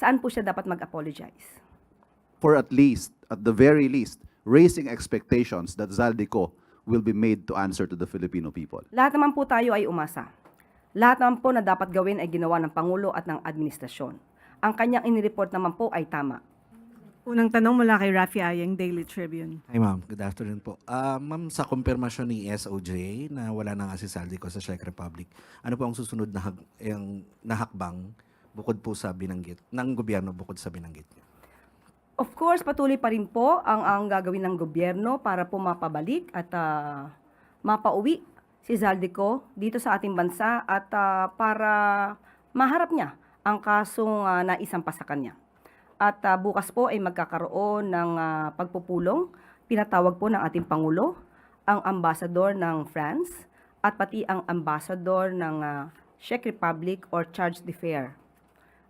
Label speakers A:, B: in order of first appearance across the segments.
A: saan po siya dapat mag-apologize?
B: For at least, at the very least, raising expectations that Zaldico will be made to answer to the Filipino people.
A: Lahat naman po tayo ay umasa. Lahat naman po na dapat gawin ay ginawa ng Pangulo at ng administrasyon. Ang kanyang inireport naman po ay tama.
C: Unang tanong mula kay Rafi Ayeng, Daily Tribune.
D: Hi ma'am, good afternoon po. Ma'am, sa kumpirmasyon ni SOJ na wala na nga si Zaldico sa Czech Republic, ano po ang susunod na, hakbang bukod po sa binanggit, ng gobyerno bukod sa binanggit niyo?
A: Of course, patuloy pa rin po ang gagawin ng gobyerno para po mapabalik at mapauwi si Zaldico dito sa ating bansa at para maharap niya ang kasong naisampa sa kanya. At bukas po ay magkakaroon ng pagpupulong, pinatawag po ng ating Pangulo, ang ambassador ng France at pati ang ambassador ng Czech Republic or charge d'affaires.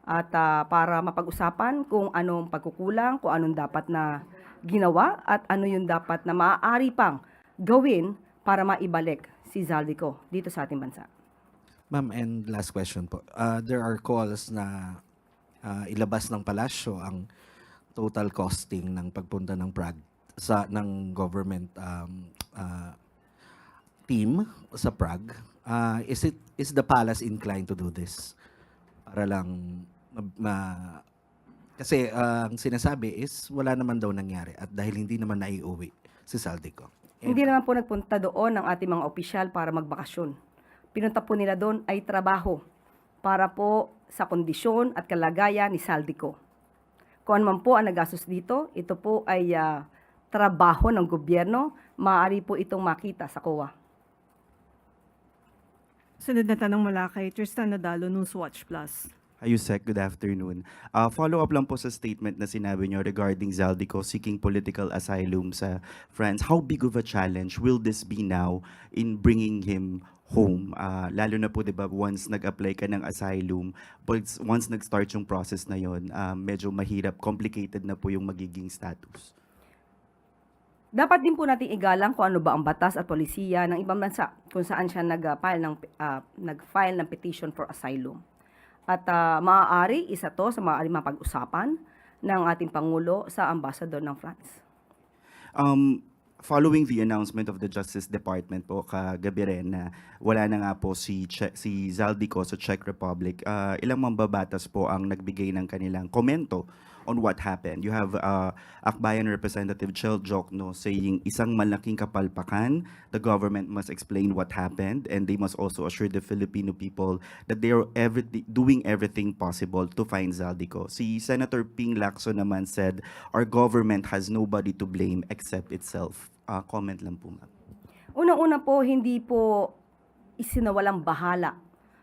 A: At para mapag-usapan kung anong pagkukulang, kung anong dapat na ginawa at ano yung dapat na maaari pang gawin para maibalik si Zaldico dito sa ating bansa.
D: Ma'am, and last question po. There are calls na ilabas ng palasyo ang total costing ng pagpunta ng Prague ng government team sa Prague. Is the palace inclined to do this? Para lang kasi ang sinasabi is wala naman daw nangyari at dahil hindi naman naiuwi si Zaldico.
A: Hindi naman po nagpunta doon ang ating mga opisyal para magbakasyon. Pinunta po nila doon ay trabaho para po sa kondisyon at kalagayan ni Zaldico. Kung ano man po ang nagastos dito, ito po ay trabaho ng gobyerno, maaari po itong makita sa COA.
C: Sunod na tanong mula kay Tristan Nadalo, Newswatch Plus.
E: Ayusek, good afternoon. Follow up lang po sa statement na sinabi nyo regarding Zaldico seeking political asylum sa France. How big of a challenge will this be now in bringing him home? Lalo na po, di ba, once nag-apply ka ng asylum, once nag-start yung process na yon, medyo mahirap, complicated na po yung magiging status.
A: Dapat din po natin igalang kung ano ba ang batas at polisiya ng ibang bansa kung saan siya nag-file ng petition for asylum. At maaari, isa to sa maaari mapag-usapan ng ating Pangulo sa ambassador ng France.
E: Following the announcement of the Justice Department po kagabi rin na wala na nga po si Zaldico sa Czech Republic, ilang mambabatas po ang nagbigay ng kanilang komento on what happened. You have Akbayan Representative Chel Jokno saying isang malaking kapalpakan, the government must explain what happened and they must also assure the Filipino people that they are doing everything possible to find Zaldico. Si Senator Ping Lacson naman said, our government has nobody to blame except itself. Comment lang po, ma'am.
A: Unang-una po, hindi po isinawalang bahala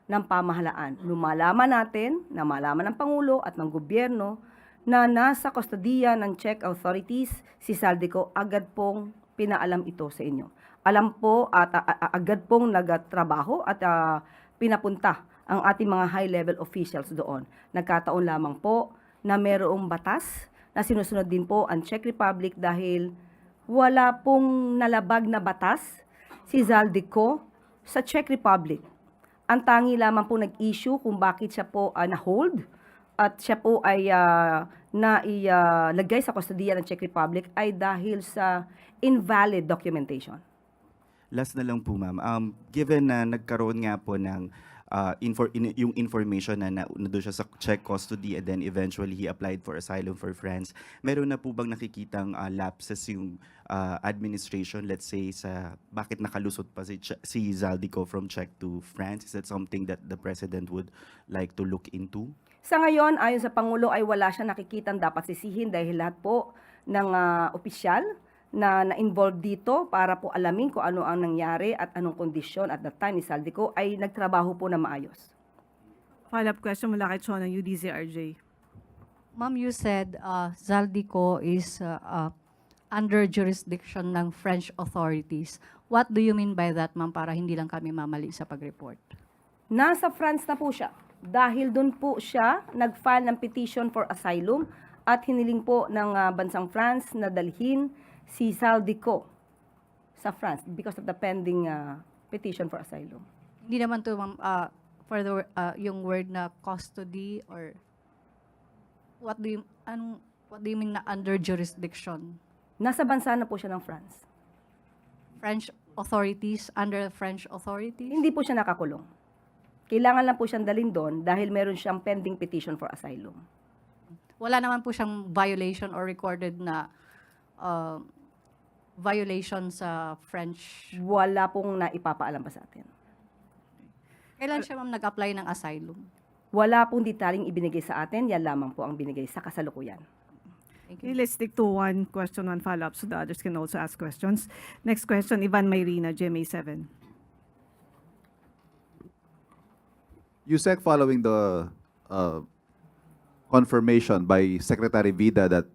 A: ng pamahalaan. Lumalaman natin, na malaman ng Pangulo at ng gobyerno na nasa kustodiya ng Czech authorities si Zaldico, agad pong pinaalam ito sa inyo. Alam po at agad pong nagtrabaho at pinapunta ang ating mga high-level officials doon. Nagkataon lamang po na mayroong batas na sinusunod din po ang Czech Republic dahil wala pong nalabag na batas si Zaldico sa Czech Republic. Ang tangi lamang po nag-issue kung bakit siya po na-hold at siya po ay nailagay sa kustodiya ng Czech Republic ay dahil sa invalid documentation.
E: Last na lang po, ma'am. Given na nagkaroon nga po ng yung information na doon siya sa Czech custody and then eventually he applied for asylum for France, meron na po bang nakikitang lapses yung administration, let's say, sa bakit nakalusot pa si Zaldico from Czech to France? Is that something that the President would like to look into?
A: Sa ngayon, ayon sa Pangulo ay wala siya nakikitang dapat sisihin dahil lahat po ng opisyal na na-involved dito para po alamin kung ano ang nangyari at anong kondisyon at the time ni Zaldico ay nagtrabaho po na maayos.
C: Follow-up question mula kay Chona, UDZRJ.
F: Ma'am, you said Zaldico is under jurisdiction ng French authorities. What do you mean by that, ma'am, para hindi lang kami mamali sa pag-report?
A: Nasa France na po siya dahil doon po siya nag-file ng petition for asylum at hiniling po ng bansang France na dalhin si Zaldico sa France because of the pending petition for asylum.
F: Hindi naman to, ma'am, for the, yung word na custody or What do you mean na under jurisdiction?
A: Nasa bansa na po siya ng France.
F: French authorities, under French authorities?
A: Hindi po siya nakakulong. Kailangan lang po siyang dalhin doon dahil meron siyang pending petition for asylum.
F: Wala naman po siyang violation or recorded na violation sa French.
A: Wala pong naipapaalam pa sa atin.
F: Kailan siya ma'am nag-apply ng asylum?
A: Wala pong detaling ibinigay sa atin, yan lamang po ang binigay sa kasalukuyan.
F: Thank
C: Okay,
F: you.
C: let's stick to one question, one follow-up, so the others can also ask questions. Next question, Ivan Mayrina, GMA7.
B: Yusek, following the confirmation by Secretary Vida that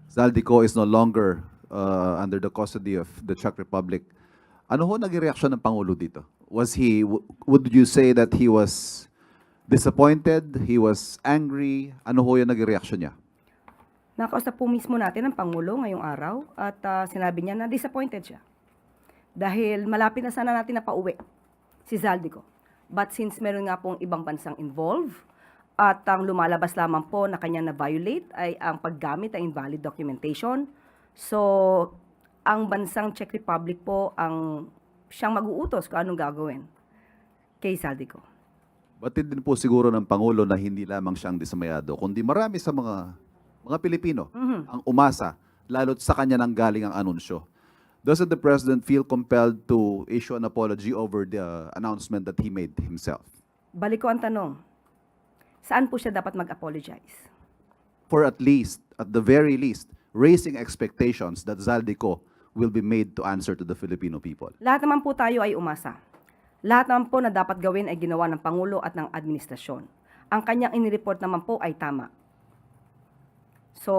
B: Zaldico is no longer under the custody of the Czech Republic, ano ho naging reaksyon ng Pangulo dito? Would you say that he was disappointed, he was angry? Ano ho yung naging reaksyon niya?
A: Nakausap po mismo natin ang Pangulo ngayong araw at sinabi niya na disappointed siya. Dahil malapit na sana natin na pauwi si Zaldico. But since meron nga pong ibang bansang involved at ang lumalabas lamang po na kanya na-violate ay ang paggamit ng invalid documentation. So, ang bansang Czech Republic po ang siyang mag-uutos kung anong gagawin kay Zaldico.
B: Batid din po siguro ng Pangulo na hindi lamang siyang dismayado, kundi marami sa mga Pilipino ang umasa, lalo't sa kanya nang galing ang anunsyo. Doesn't the President feel compelled to issue an apology over the announcement that he made himself?
A: Balik ko ang tanong, saan po siya dapat mag-apologize?
B: For at the very least, raising expectations that Zaldico will be made to answer to the Filipino people.
A: Lahat naman po tayo ay umasa. Lahat naman po na dapat gawin ay ginawa ng Pangulo at ng administrasyon. Ang kanyang inireport naman po ay tama. So,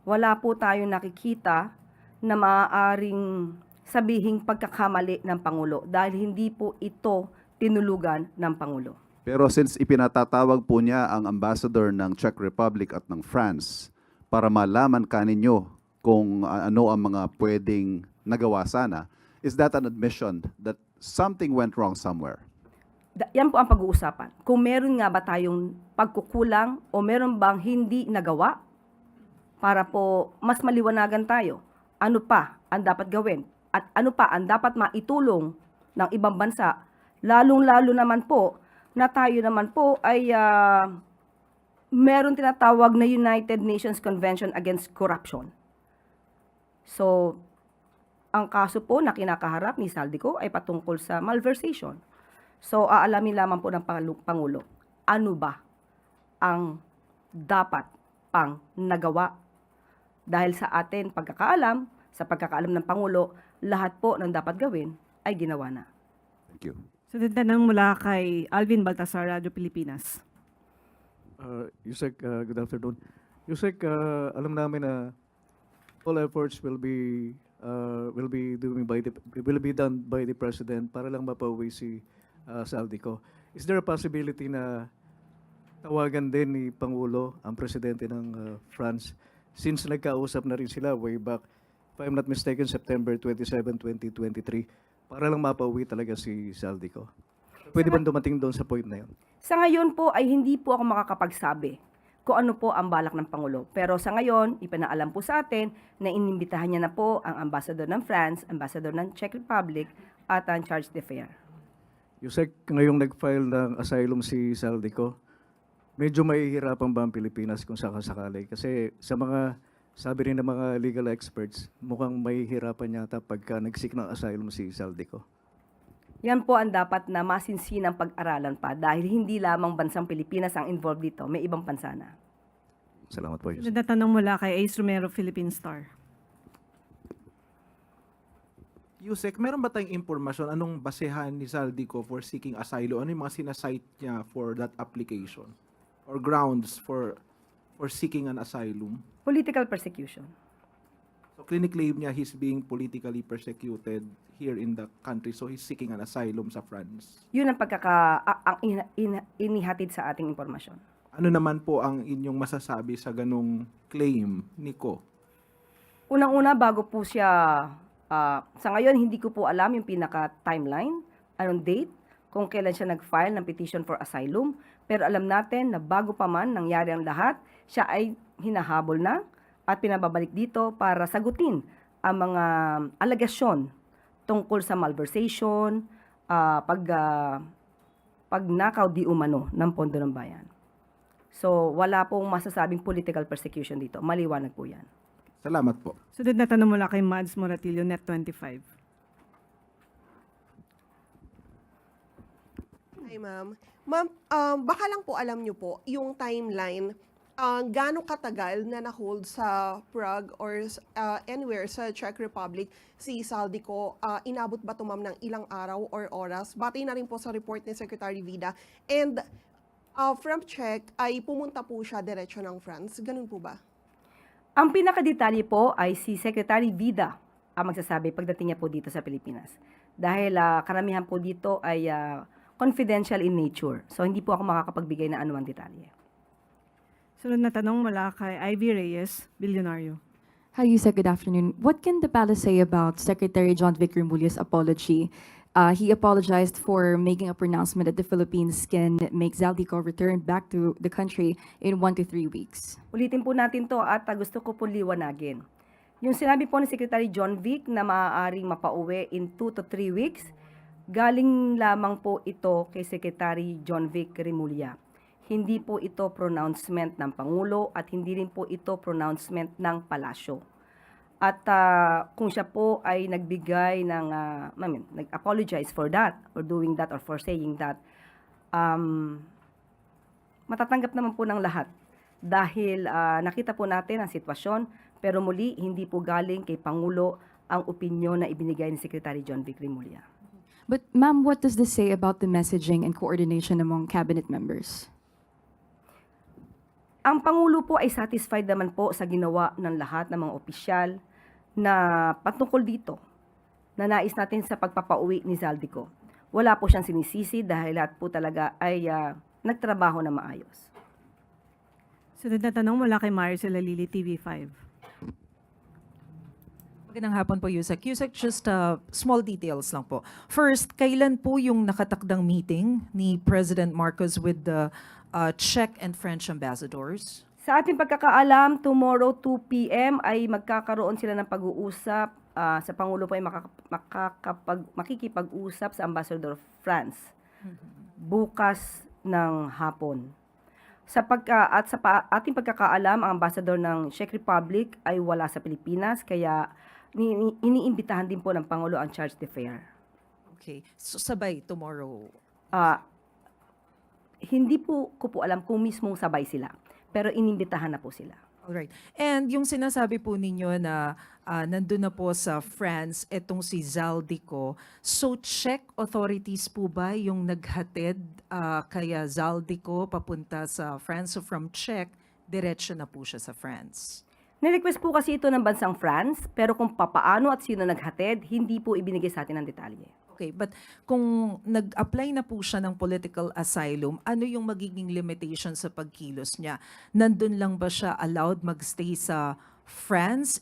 A: wala po tayong nakikita na maaaring sabihing pagkakamali ng Pangulo dahil hindi po ito tinulugan ng Pangulo.
B: Pero since ipinatatawag po niya ang ambassador ng Czech Republic at ng France para malaman kaninyo kung ano ang mga pwedeng nagawa sana, is that an admission that something went wrong somewhere?
A: Yan po ang pag-uusapan. Kung meron nga ba tayong pagkukulang o meron bang hindi nagawa para po mas maliwanagan tayo, ano pa ang dapat gawin at ano pa ang dapat maitulong ng ibang bansa, lalong-lalo naman po na tayo naman po ay meron tinatawag na United Nations Convention Against Corruption. So, ang kaso po na kinakaharap ni Zaldico ay patungkol sa malversation. So, aalamin lamang po ng Pangulo, ano ba ang dapat pang nagawa? Dahil sa atin pagkakaalam, sa pagkakaalam ng Pangulo, lahat po ng dapat gawin ay ginawa na.
B: Thank you.
C: So, tanong mula kay Alvin Baltasar, Radyo Pilipinas.
G: Yusek, good afternoon. Yusek, alam namin na all efforts will be done by the President para lang mapauwi si Zaldico. Is there a possibility na tawagan din ni Pangulo ang presidente ng France since nagkausap na rin sila way back, if I'm not mistaken, September 27, 2023, para lang mapauwi talaga si Zaldico? Pwede ba dumating doon sa point na yun?
A: Sa ngayon po ay hindi po ako makakapagsabi kung ano po ang balak ng Pangulo. Pero sa ngayon, ipinaalam po sa atin na inimbitahan niya na po ang ambassador ng France, ambassador ng Czech Republic, at ang charge d'affaires.
G: Yusek, ngayong nag-file ng asylum si Zaldico, medyo mahihirapan ba ang Pilipinas kung sakasakali? Kasi sa mga, sabi rin ng mga legal experts, mukhang mahihirapan yata pagka nag-seek ng asylum si Zaldico.
A: Yan po ang dapat na masinsinang pag-aralan pa dahil hindi lamang bansang Pilipinas ang involved dito, may ibang bansa na.
G: Salamat po, Yusek.
C: Sunod na tanong mula kay Ace Romero, Philippine Star.
H: Yusek, meron ba tayong impormasyon anong basehan ni Zaldico for seeking asylum? Ano yung mga sinasite niya for that application? Or grounds for seeking an asylum?
A: Political persecution.
H: So clinically niya he's being politically persecuted here in the country, so he's seeking an asylum sa France.
A: Yun ang inihatid sa ating impormasyon.
H: Ano naman po ang inyong masasabi sa ganong claim ni Ko?
A: Unang-una, bago po siya, sa ngayon, hindi ko po alam yung pinaka-timeline, anong date, kung kailan siya nag-file ng petition for asylum. Pero alam natin na bago pa man nangyari ang lahat, siya ay hinahabol na at pinababalik dito para sagutin ang mga alegasyon tungkol sa malversation, pagnakaw di umano ng pondo ng bayan. So, wala pong masasabing political persecution dito. Maliwanag po yan.
H: Salamat po.
C: Sunod na tanong mula kay Mads Moratillo, Net 25.
I: Hi, ma'am. Ma'am, baka lang po alam niyo po yung timeline, gaano katagal na na-hold sa Prague or anywhere sa Czech Republic si Zaldico? Inabot ba ito, ma'am, ng ilang araw or oras? Batay na rin po sa report ni Secretary Vida. And from Czech ay pumunta po siya diretso ng France. Ganun po ba?
A: Ang pinakadetalye po ay si Secretary Vida ang magsasabi pagdating niya po dito sa Pilipinas. Dahil karamihan po dito ay confidential in nature. So, hindi po ako makakapagbigay na anumang detalye.
C: Sunod na tanong mula kay Ivy Reyes, Bilyonaryo.
J: Hi, Yusek. Good afternoon. What can the palace say about Secretary John Vic Remulla's apology? He apologized for making a pronouncement that the Philippines can make Zaldico return back to the country in 1 to 3 weeks.
A: Ulitin po natin to at gusto ko po liwanagin. Yung sinabi po ni Secretary John Vic na maaaring mapauwi in 2 to 3 weeks, galing lamang po ito kay Secretary John Vic Remulla. Hindi po ito pronouncement ng Pangulo at hindi rin po ito pronouncement ng Palasyo. At kung siya po ay nagbigay ng, nag-apologize for that, or doing that, or for saying that, matatanggap naman po ng lahat. Dahil nakita po natin ang sitwasyon, pero muli, hindi po galing kay Pangulo ang opinyon na ibinigay ni Secretary John Vic Remulla.
J: But ma'am, what does this say about the messaging and coordination among cabinet members?
A: Ang Pangulo po ay satisfied naman po sa ginawa ng lahat ng mga opisyal na patungkol dito, na nais natin sa pagpapauwi ni Zaldico. Wala po siyang sinisisi dahil lahat po talaga ay nagtrabaho na maayos.
C: Sunod na tanong mula kay Maricel Alili, TV5.
K: Magandang hapon po, Yusek. Yusek, just small details lang po. First, kailan po yung nakatakdang meeting ni President Marcos with the Czech and French ambassadors?
A: Sa ating pagkakaalam, tomorrow 2 p.m. ay magkakaroon sila ng pag-uusap. Sa Pangulo po ay makikipag-usap sa Ambassador of France bukas ng hapon. Sa ating pagkakaalam, ang ambassador ng Czech Republic ay wala sa Pilipinas, kaya iniimbitahan din po ng Pangulo ang charge d'affaires.
K: Okay. So sabay tomorrow.
A: Hindi po ko po alam kung mismong sabay sila, pero inimbitahan na po sila.
K: Alright. And yung sinasabi po ninyo na nandun na po sa France etong si Zaldico, so Czech authorities po ba yung naghatid kaya Zaldico papunta sa France? So from Czech, diretso na po siya sa France.
A: Nirequest po kasi ito ng bansang France, pero kung papaano at sino naghatid, hindi po ibinigay sa atin ng detalye.
K: Okay, but kung nag-apply na po siya ng political asylum, ano yung magiging limitation sa pagkilos niya? Nandun lang ba siya allowed magstay sa France?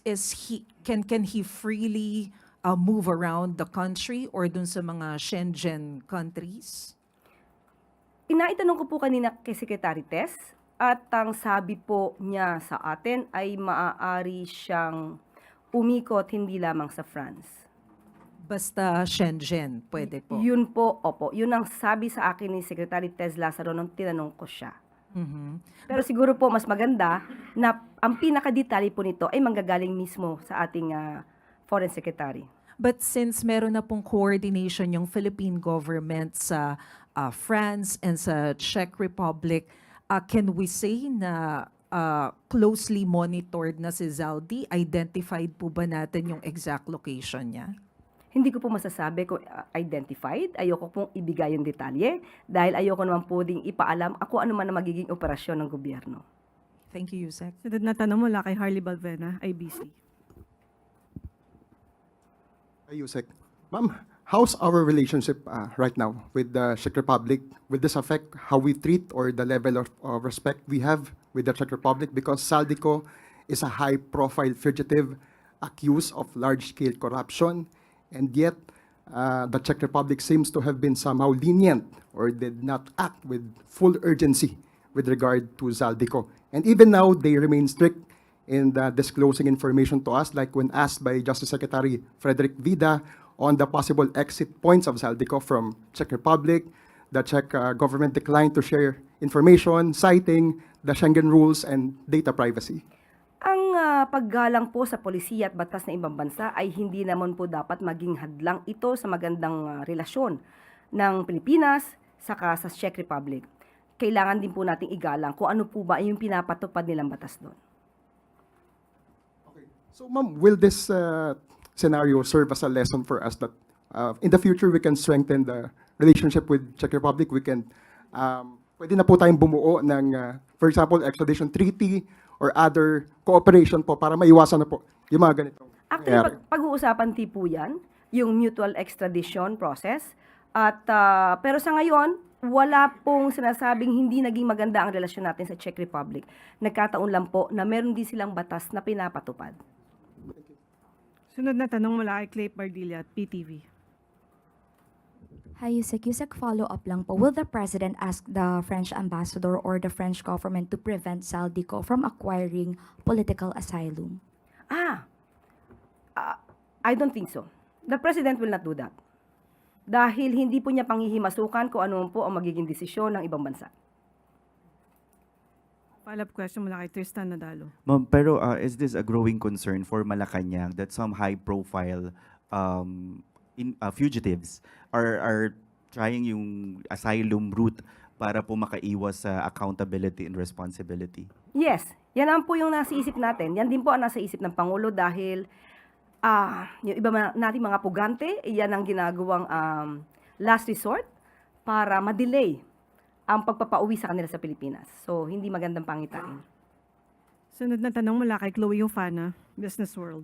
K: Can he freely move around the country or dun sa mga Schengen countries?
A: Inaitanong ko po kanina kay Secretary Tess, at ang sabi po niya sa atin ay maaari siyang umikot hindi lamang sa France.
K: Basta Schengen, pwede po.
A: Yun po, opo. Yun ang sabi sa akin ni Secretary Tess Lazaro nung tinanong ko siya.
K: Mhm.
A: Pero siguro po mas maganda na ang pinakadetalye po nito ay manggagaling mismo sa ating Foreign Secretary.
K: But since meron na pong coordination yung Philippine government sa France and sa Czech Republic, can we say na closely monitored na si Zaldi? Identified po ba natin yung exact location niya?
A: Hindi ko po masasabi kung identified. Ayoko pong ibigay yung detalye dahil ayoko naman po ding ipaalam ako ano man ang magiging operasyon ng gobyerno.
K: Thank you, Yusek.
C: Sunod na tanong mula kay Harley Balvena, IBC.
L: Yusek. Ma'am, how's our relationship right now with the Czech Republic? Will this affect how we treat or the level of respect we have with the Czech Republic? Because Zaldico is a high-profile fugitive accused of large-scale corruption, and yet the Czech Republic seems to have been somehow lenient or did not act with full urgency with regard to Zaldico. And even now, they remain strict in disclosing information to us, like when asked by Justice Secretary Frederick Vida on the possible exit points of Zaldico from Czech Republic. The Czech government declined to share information, citing the Schengen rules and data privacy.
A: Ang paggalang po sa polisiya at batas ng ibang bansa ay hindi naman po dapat maging hadlang ito sa magandang relasyon ng Pilipinas saka sa Czech Republic. Kailangan din po nating igalang kung ano po ba yung pinapatupad nilang batas doon.
L: So, ma'am, will this scenario serve as a lesson for us that in the future we can strengthen the relationship with Czech Republic? We can, pwede na po tayong bumuo ng, for example, extradition treaty or other cooperation po para maiwasan na po yung mga ganitong
A: Actually,
L: nangyayari.
A: pag-uusapan po yan, yung mutual extradition process. At, pero sa ngayon, wala pong sinasabing hindi naging maganda ang relasyon natin sa Czech Republic. Nagkataon lang po na meron din silang batas na pinapatupad.
C: Sunod na tanong mula kay Clay Pardilla at PTV.
M: Hi, Yusek. Yusek, follow-up lang po. Will the President ask the French ambassador or the French government to prevent Zaldico from acquiring political asylum?
A: I don't think so. The President will not do that. Dahil hindi po niya panghihimasukan kung ano po ang magiging desisyon ng ibang bansa.
C: Follow-up question mula kay Tristan Nadalo.
E: Ma'am, pero is this a growing concern for Malacanang that some high-profile fugitives are trying yung asylum route para po makaiwas sa accountability and responsibility?
A: Yes, yan ang po yung nasa isip natin. Yan din po ang nasa isip ng Pangulo dahil yung iba nating mga pugante, yan ang ginagawang last resort para ma-delay ang pagpapauwi sa kanila sa Pilipinas. So, hindi magandang pangitain.
C: Sunod na tanong mula kay Chloe Ufana, Business World.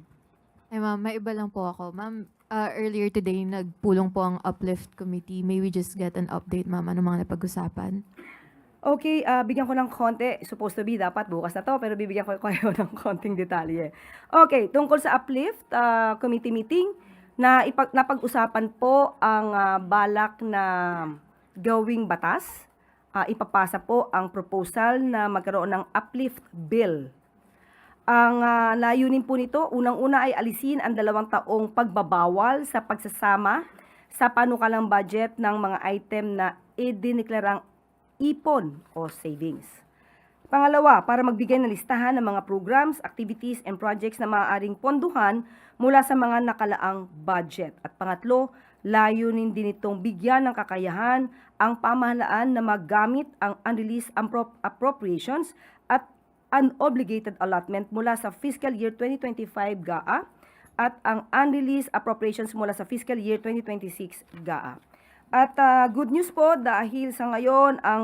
N: Ay ma'am, may iba lang po ako. Ma'am, earlier today, nagpulong po ang Uplift Committee. May we just get an update, ma'am? Ano mga napag-usapan?
A: Okay, bigyan ko ng konti. Supposed to be dapat bukas na to, pero bibigyan ko kayo ng konting detalye. Okay, tungkol sa Uplift Committee meeting, napag-usapan po ang balak na gawing batas. Ipapasa po ang proposal na magkaroon ng Uplift Bill. Ang layunin po nito, unang-una ay alisin ang 2 taong pagbabawal sa pagsasama sa panukalang budget ng mga item na idineklarang ipon o savings. Pangalawa, para magbigay ng listahan ng mga programs, activities, and projects na maaaring ponduhan mula sa mga nakalaang budget. At pangatlo, layunin din itong bigyan ng kakayahan ang pamahalaan na maggamit ang unreleased appropriations at unobligated allotment mula sa fiscal year 2025 GAA at ang unreleased appropriations mula sa fiscal year 2026 GAA. At good news po dahil sa ngayon ang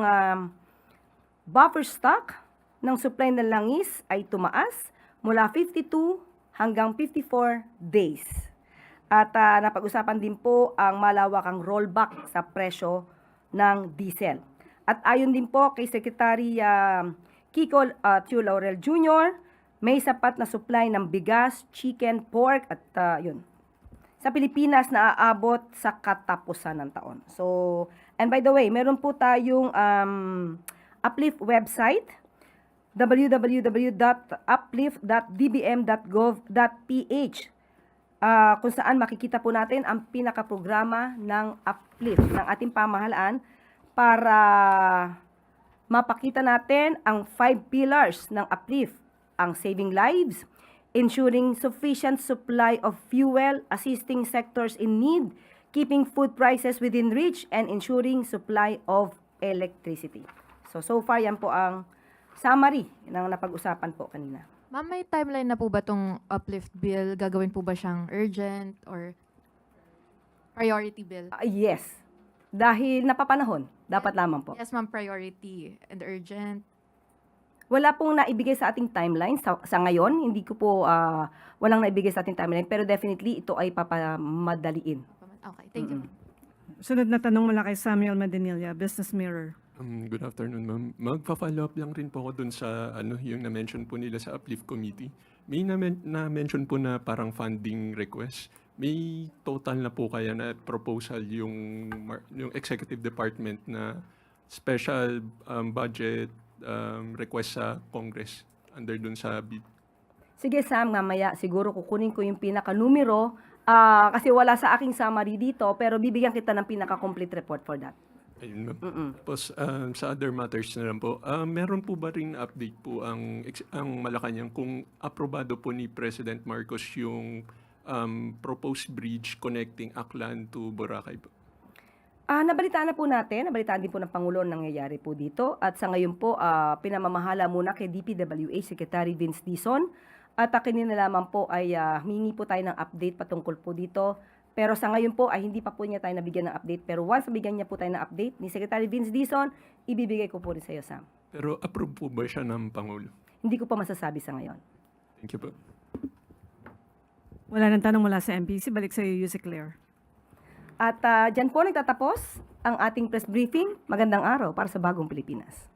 A: buffer stock ng supply ng langis ay tumaas mula 52 hanggang 54 days. At napag-usapan din po ang malawakang rollback sa presyo ng diesel. At ayon din po kay Secretary Kiko Tio Laurel Jr., may sapat na supply ng bigas, chicken, pork at yun. Sa Pilipinas na aabot sa katapusan ng taon. So, and by the way, meron po tayong Uplift website, www.uplift.dbm.gov.ph, kung saan makikita po natin ang pinakaprograma ng Uplift ng ating pamahalaan para mapakita natin ang 5 pillars ng Uplift, ang saving lives, ensuring sufficient supply of fuel, assisting sectors in need, keeping food prices within reach, and ensuring supply of electricity. So far yan po ang summary ng napag-usapan po kanina.
N: Ma'am, may timeline na po ba itong Uplift Bill? Gagawin po ba siyang urgent or priority bill?
A: Yes. Dahil napapanahon, dapat lamang po.
N: Yes, ma'am, priority and urgent.
A: Wala pong naibigay sa ating timeline sa ngayon. Hindi ko po, walang naibigay sa ating timeline. Pero definitely, ito ay papamadaliin.
N: Okay, thank you.
C: Sunod na tanong mula kay Samuel Madanilla, Business Mirror.
O: Good afternoon, ma'am. Magpa-follow up lang rin po ako dun sa yung na-mention po nila sa Uplift Committee. May na-mention po na parang funding request. may total na po kaya na proposal yung executive department na special budget request sa Congress under dun sa bid?
A: Sige Sam, mamaya siguro kukunin ko yung pinaka-numero kasi wala sa aking summary dito pero bibigyan kita ng pinaka-complete report for that.
O: Ayun, ma'am. Tapos sa other matters na lang po, meron po ba rin update po ang Malacanang kung aprobado po ni President Marcos yung proposed bridge connecting Aklan to Boracay po?
A: Nabalitaan na po natin, nabalitaan din po ng Pangulo ang nangyayari po dito. At sa ngayon po, pinamamahala muna kay DPWH Secretary Vince Dizon. At kininalaman po ay humingi po tayo ng update patungkol po dito. Pero sa ngayon po ay hindi pa po niya tayo nabigyan ng update. Pero once nabigyan niya po tayo ng update ni Secretary Vince Dizon, ibibigay ko po rin sa iyo, Sam.
O: Pero approve po ba siya ng Pangulo?
A: Hindi ko pa masasabi sa ngayon.
O: Thank you po.
C: Wala nang tanong mula sa MPC. Balik sa iyo, Yusek Claire.
A: At dyan po nagtatapos ang ating press briefing. Magandang araw para sa Bagong Pilipinas.